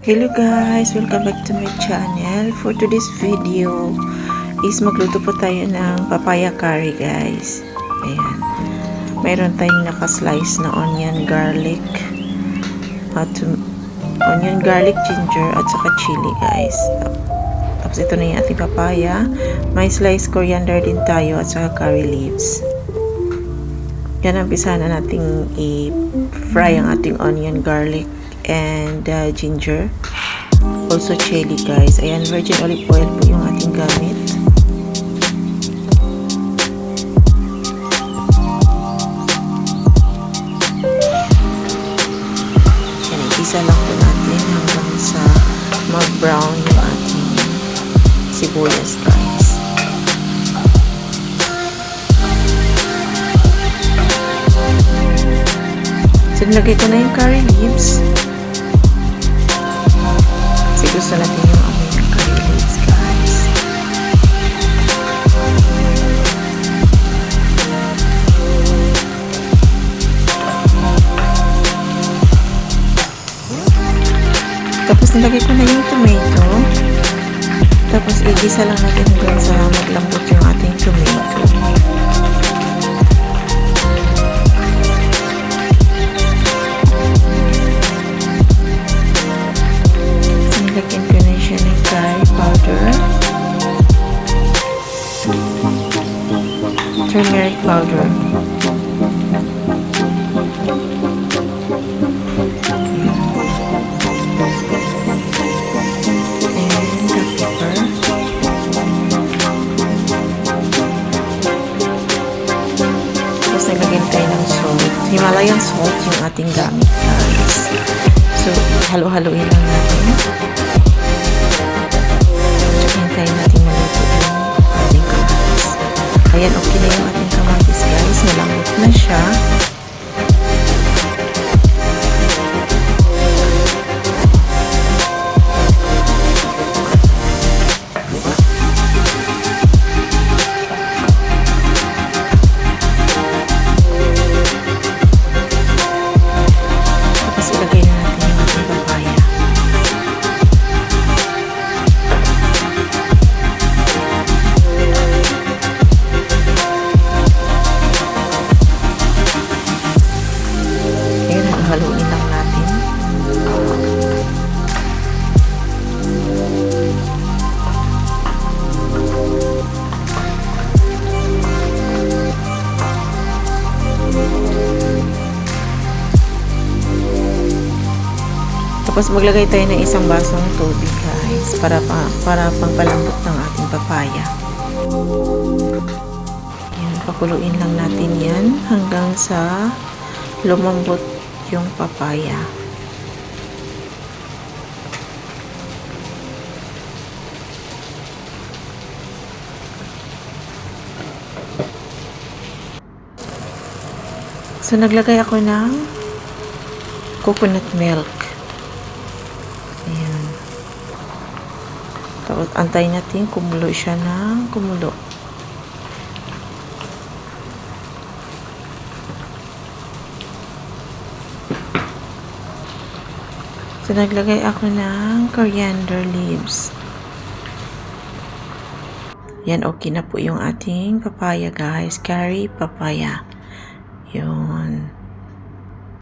Hello guys! Welcome back to my channel. For today's video is magluto po tayo ng papaya curry guys. Ayan. Mayroon tayong naka-slice na onion, garlic, ginger, at saka chili guys. Tapos ito na yung ating papaya. May sliced coriander din tayo at saka curry leaves. Yan, umpisa na nating i-fry ang ating onion, garlic, and ginger, also chili guys. Ayan, virgin olive oil po yung ating gamit. Ayan, isa lang po natin hanggang sa mag-brown yung ating sibuyas guys. So nilagay ko na yung curry leaves. Gusto natin yung amoy ng curry leaves guys. Tapos nilagay ko na yung tomato. Tapos igisa lang natin hanggang sa maglambot yung ating tomato. Lagyan ko na siya ng curry powder, turmeric powder, and black pepper. Tapos nilagyan tayo ng salt. Himalayan salt yung ating gamit guys. So halo-haloin lang natin. Hintayin natin maluto yung ating kamatis. Ayan, okay na yung ating kamatis guys. Malambot na siya. Tapos ilagay na natin yung ating papaya. Haluin lang natin. Tapos maglagay tayo ng isang basong tubig guys para pangpalambot ng ating papaya. Yan, pakuluin lang natin yan hanggang sa lumambot yung papaya. So naglagay ako ng coconut milk. Ayan. Tapos antayin natin kumulo siya ng kumulo. So, naglagay ako ng coriander leaves. Yan, okay na po yung ating papaya guys. Curry papaya. Yun.